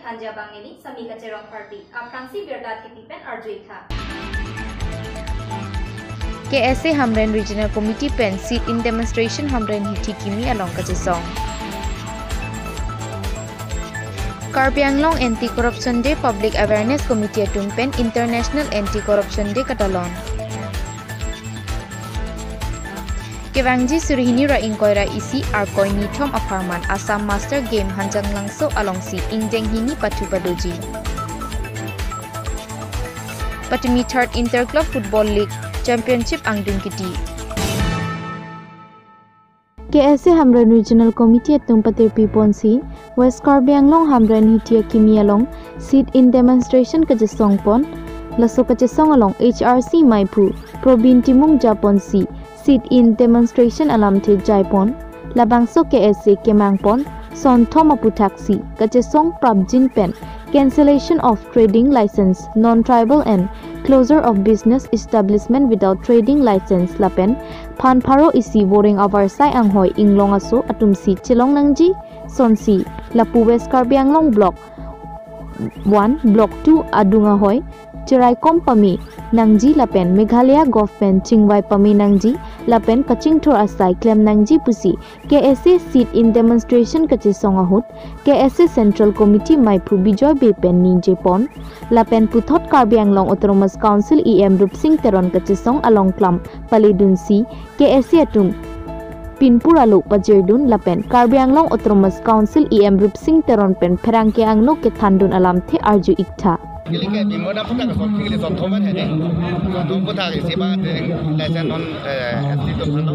Thanja Bangini, Samika Cherong Party, Aprangsi Birda Thipipen Arjuitha. KSA Hamren Regional Committee Pen Seat in Demonstration Hamren Hiti Kimi along Kachisong. Karbi Anglong Anti-Corruption Day Public Awareness Committee Atung Pen International Anti-Corruption Day Katalon. Kewangji Surihini Ra Inkoira Isi Arkoi Nithom Aparman Assam Master Game Hanjang Langso Alongsi Ingjeng Hini Patu Padoji. Patumi 3rd Interclub Football League Championship Angdung Kiti. KSA Hamren Regional Committee Atung Patir Piponsi West Karbi Anglong Hamren Hitia Kimi along Seat in Demonstration Kajasong Pon Laso Kajasong along HRC Maipu Probin Timung Japonsi Seat in Demonstration Alam The Jaipon Labangso KSA Kemangpon Son Thomapu Taxi Kajasong Prabjin Pen Cancellation of Trading License Non-Tribal and Closure of Business Establishment Without Trading License Lapen Phanpharo isi boring avarsai anghoi inglong aso atumsi chilong nangji sonsi Lapu West Karbi Anglong Block 1 Block 2 adunga hoi Chirai Kompami Nangji Lapen Meghalaya Government Chingwai Pami Nangji Lapen Kaching Thor Asai Claim Nangji Pusi KSA Seat in Demonstration Kachisong Ahut KSA Central Committee Maipu Bijoy Bepen Ninje Pon Lapen Puthot Karbi Anglong Autonomous Council EM Rup Singh Teron Kachisong Along Klam Palidunsi KSA Atung Pinpuralu Pajirdun Lapen Karbi Anglong Autonomous Council EM Rup Singh Teron Pen Perangke Angno ke Thandun Alam The Arju Ikta. Kili ke bimo na puta ko kili son thoman he ne son puta ke siba license non to phano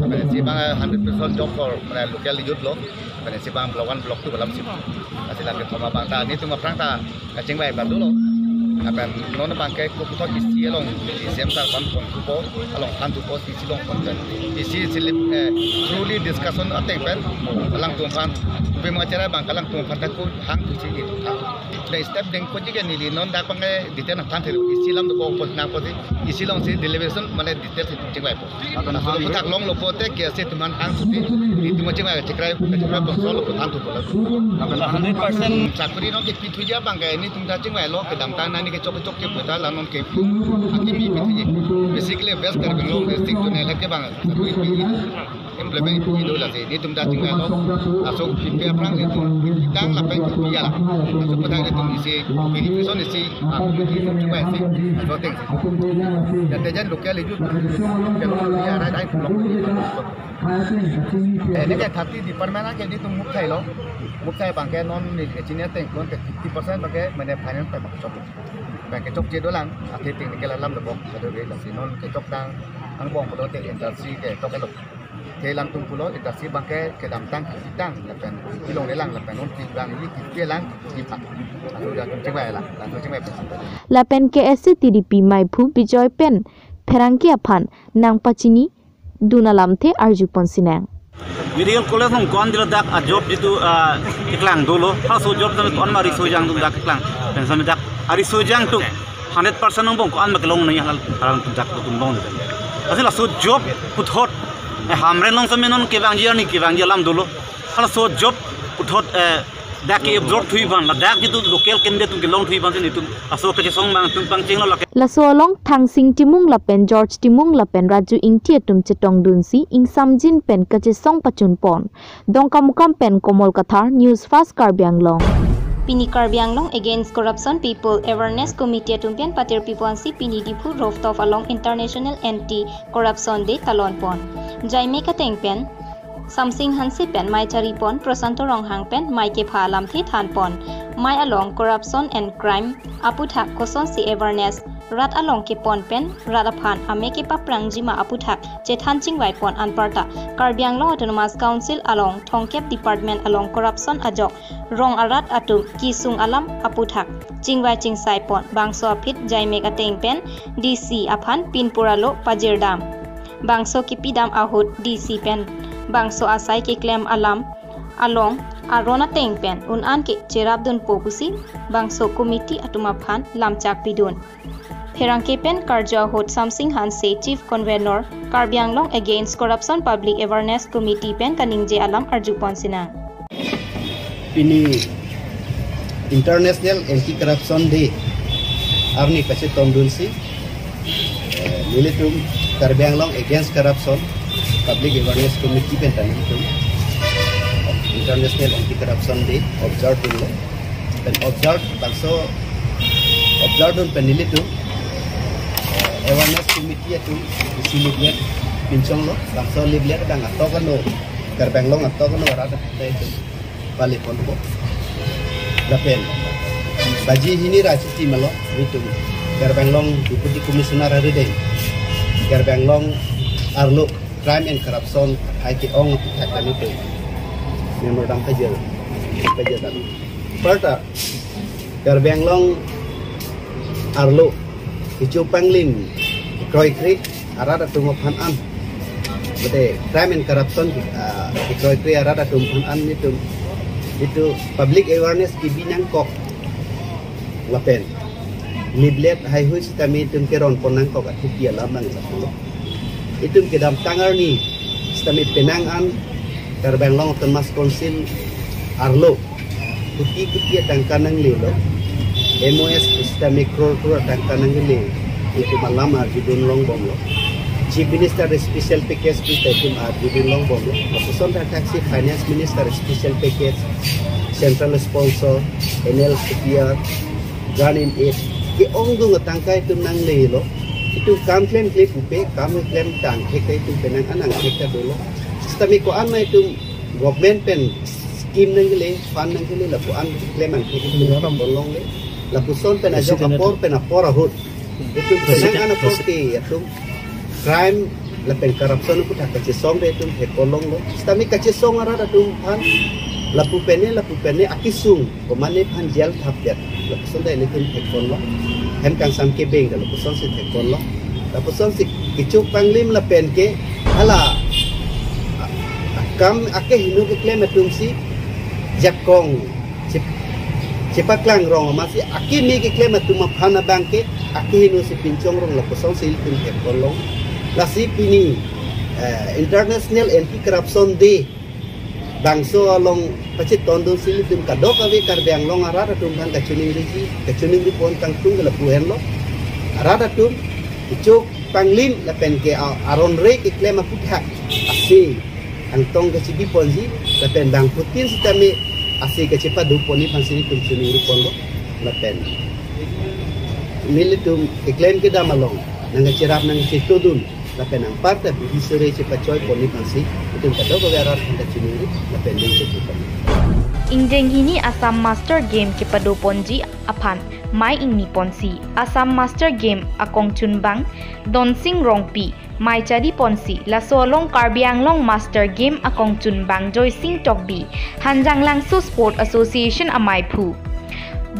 apne siba 100% job for local youth lo apne siba block 1 block 2 balam siba asila ke thoma bangta ni tuma prangta chingbai bandu lo apan non bangke ko puta isi long semta kon ko along kan tu ko isi long kon isi silip truly discussion atek pen alang tumpan bimo cara bangkalang tumpan ko hang tu si step deng ko jigen ni non da ko nge detail na than isi lam ko ko na ko isi long si deliberation mane detail si chingbai po akana so putak long lo pote ke se tuman hang tu ni tuma chingbai chikrai ko so lo than tu ko akana 100% sakuri no ke pituja bangga ni tumda chingbai lo ke dam tan ni ke chok ke puta la non ke akimi pituji basically best kar long basic to ne lek ke bang implement itu lah ni tumda chingbai lo asok pipe aprang itu tang la pe ya la asok putak itu isi beneficial isi chingbai si asok teng dan tejan lokal itu kalau ya ada blok ini ke 30 department ke di tum mukhai lo mukhai bangke non engineer teng kon 50% bangke mane finance pe bang chok bangke chok je dolang ate technical lam lo bok ado ge la sinon ke chok dang ang bong ko te industry ke chok lo ke lam tum pulo industry bangke ke dam tang kitang la pen ilong le lang la pen non ki bang ni ki pe lang ki pa ado ja chingbai la chingbai la pen KSA TDP Maipu Bijoy Pen Pherangki aphan nang pachini dunalam The Arju Ponsinang Medical college nong kon dilo dak a job ditu iklang dolo haso job dan kon mari sojang dum dak iklang dan sam dak ari sojang tu 100% nong bong kon makelong nai halal halang dak tum bong asila so job puthot hamre nong samenon kebang jiar ni kebang jalam dolo hala so job puthot dak ke absorb thui ban la dak ditu local kende tu gelong thui ban ni tu aso ke song bang tum pang ching lo la so long thang sing timung lapen George timung lapen Raju ingti tum chetong dunsi ing samjin pen kache song pachun pon dongkamukam pen komol kathar news fast Karbi Anglong Pini Karbi Anglong Against Corruption People Awareness Committee Tumpian Patir Piponsi Pini Dipu Rooftop along International Anti-Corruption Day Talon Pon Jaime Kateng Pen Samsing Hansi Pen Mai Chari Pon Prosanto Ronghang Pen Mai Ke Phalam The Than Pon Mai Along Corruption and Crime Aputhak Koson Si Awareness Rat Along Ke Pon Pen Rat Aphan Ame Ke Paprang Jima Aputhak Je Than Chingwai Pon Anparta Karbi Anglong Autonomous Council along Thongkep Department along Corruption Ajok Rong Arat Atum Kisung Alam Aputhak Chingwai Chingsai Pon Bangso Apit Jaime Kateng Pen DC Aphan Pinpuralo Pajirdam Bangso Kipidam Ahut DC Pen Bangso Asai ke claim alam along Arona Tengpen unan ke Cherabdun Pogusi Bangso Committee Atumaphan Lamchak Pidun Pherangke Pen Karja Hot Samsing Hanse Chief Convener Karbi Anglong Against Corruption Public Awareness Committee Pen Kaningje Alam Arju Ponsina Ini International Anti-Corruption Day arni kasi tondun si militum Karbi Anglong Against Corruption Public Awareness Committee pentan itu International Anti-Corruption Day observe dulu dan observe bangso observe dun penilitum awareness committee itu isi lihat pincong lo bangso lihat dah atau kan lo Karbi Anglong atau kan lo rada itu balik pon ko lapen baji ini raciti malo itu Karbi Anglong deputy commissioner ada deh Karbi Anglong arlo crime and corruption hai ki ong thakta ni pe member dang kajer dan perta Karbi Anglong arlo icu panglin kroi kri arada tumophan an bete crime and corruption kroi kri arada tumophan an itu public awareness ki binang kok lapen liblet hai hui kami tum keron ponang kok at hupia lamang sa pulo itum kedam tangar ni kami penangan Karbi Anglong Mas Konsil arlo kuti tangkanang lilo MOS kami kror tangkanang lilo itu malam arjudun long bomlo Chief Minister Special Package kita itu arjudun long bomlo Mapuson taxi Finance Minister Special Package Central Sponsor NL Sepiar Ganin Aid ke onggo ngatangkai itu nang lilo itu kamklaim klip upe kami klaim tangke itu penang anang kita dulu sistem ko an itu government pen scheme nang le fan nang le lapu an klaim an itu orang bolong le lapu son pen ajo apor pen apor ahut itu penang an apor ti itu crime lapen corruption ku tak song itu he kolong lo sistem ka song ara tu fan lapu pene akisung komane pan jel thapet lapu son dai lekin he kolong hem kang sam ke beng lapu son si he kolong lapu son si kicu panglim lapen ke hala kam ake hinu ke klem tumsi jakong cepat klang rong masih aki mi ke klem tum phana bangke aki hinu si pincong rong lapu son si tum he kolong lasi pini International Anti-Corruption Day bangso along pacit tondon sili tum kadok awe Karbi Anglong arada tum kan kacuning ri pon tang tung la puhen lo arada tum icuk panglim la pen ke aron re ke klema putha asi antong ke cibi ponji la pen bang putin sitame asi ke cepa du poni pansini tum cuning ri pon lo la pen militum ke klem ke damalong nang cerap nang citodun lapen ang parte bisore cepat coy poni pansi itu kadok awe arada kan kacuning ri la pen ding cepa Ingdeng hini Assam Master Game Kipado Ponji Apan Mai Ingni Ponsi Assam Master Game Akong Chunbang Donsing Rongpi Mai Chadi Ponsi Lasolong Karbi Anglong Master Game Akong Chunbang Joy Sing Tokbi Hanjang Langso Sport Association Amai Phu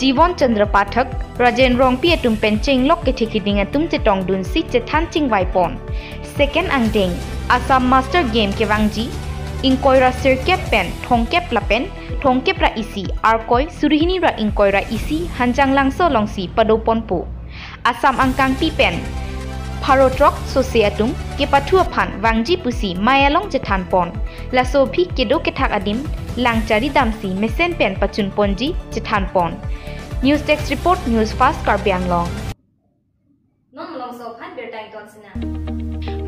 Jivon Chandra Pathak Rajen Rongpi Atum Pencheng Lok Ketikiding Atum Chetong Dun Si Chetan Ching Waipon Second Angdeng Assam Master Game Kewangji Ingkoira Sirkep Pen Thongkep Lapen Thongkep ra isi arkoi surihini ra ingkoi ra isi hanjang langso longsi padoponpo Assam angkang pipen Parotrok Soseatum Kepatua Pan Wangji Pusi Mayalong Jetan Pon Laso Pi Kedo Ketak Adim Langcari Damsi Mesen Pen Pachun Ponji Jetan Pon News Text Report News Fast Karbi Anglong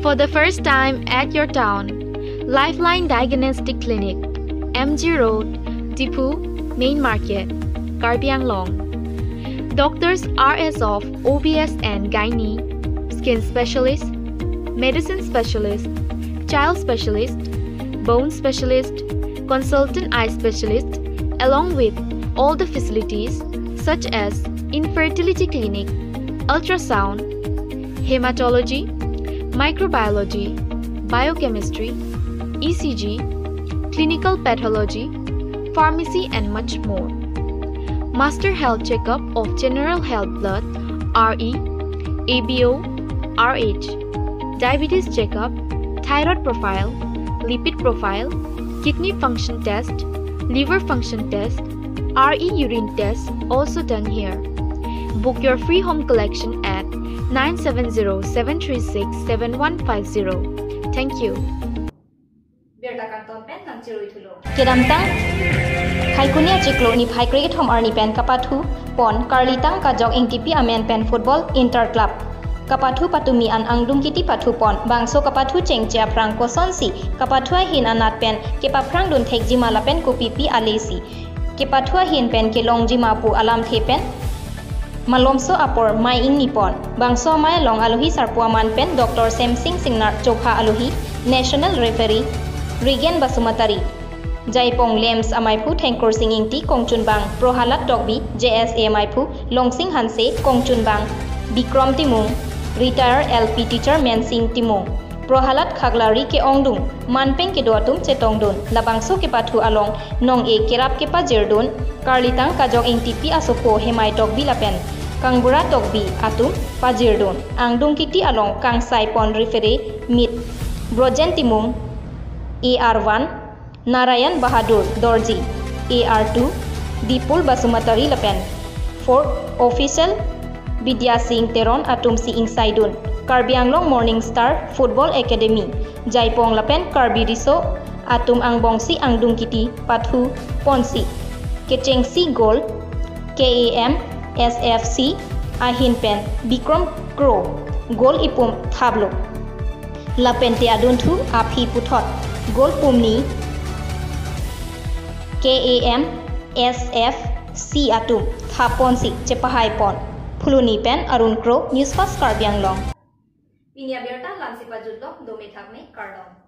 For the first time at your town, Lifeline Diagnostic Clinic, MG Road, Tipu, Main Market, Karbi Anglong. Doctors RS of OBS and Gynae, Skin Specialist, Medicine Specialist, Child Specialist, Bone Specialist, Consultant Eye Specialist, along with all the facilities such as Infertility Clinic, Ultrasound, Hematology, Microbiology, Biochemistry, ECG, Clinical Pathology, Pharmacy and much more. Master Health Checkup of General Health Blood, RE, ABO, RH, Diabetes Checkup, Thyroid Profile, Lipid Profile, Kidney Function Test, Liver Function Test, RE Urine Test also done here. Book your free home collection at 970-736-7150. Thank you. cirui thulo kedamtang Haikunia ciklo ni phai cricket home arni pen kapathu pon karlitang kajok ingtipi amen pen football inter club kapathu patumi an angdung kiti pathu pon bangso kapathu chengcha prang kosonsi kapathu hin anat pen kepa prang dun thekji mala pen kopipi alesi kepathu hin pen ke longji mapu alam the pen malomso apor mai ing nipon bangso mai long alohi sarpuaman pen Dr. Semsing Singnar Chokha alohi national referee Rigen Basumatari Jaipong Lems Amaipu Thankor Singing Ti Kongchun Bang Prohalat Dogbi JSA Amaipu Longsing Hanse Kongchun Bang Bikram Timung Retired LP Teacher Mensing Timung Prohalat Khaglari ke Ongdung Manpeng ke Doatum Chetongdun Labangso ke Pathu Along Nong E Kerap ke Pajirdun Karlitang Kajok Ing Tipi Asopo Hemai Dogbi Lapen Kangbura Dogbi Atum Pajirdun Angdung Kiti Along Kang Sai Pon Referee Mit Brojen Timung AR1 Narayan Bahadur Dorji AR2 Dipul Basumatari Lapen 4 Official Vidya Singh Teron Atum Si Ing Saidun Karbi Anglong Morning Star Football Academy Jaipong Lapen Karbi Riso Atum Angbongsi Angdung Kiti Pathu Ponsi Kechengsi Gol KAM SFC Ahin Pen Bikram Kro Gol Ipum Thablo Lapen Te Aduntu Aphi Puthot Gol Pumni KAM SFC Atum Thaponsi Chepahai Pon Phuluni Pen Arun Kro News Fast Karbi Anglong Pinia Berta Lansipa Judlok Dome Thakme Kardong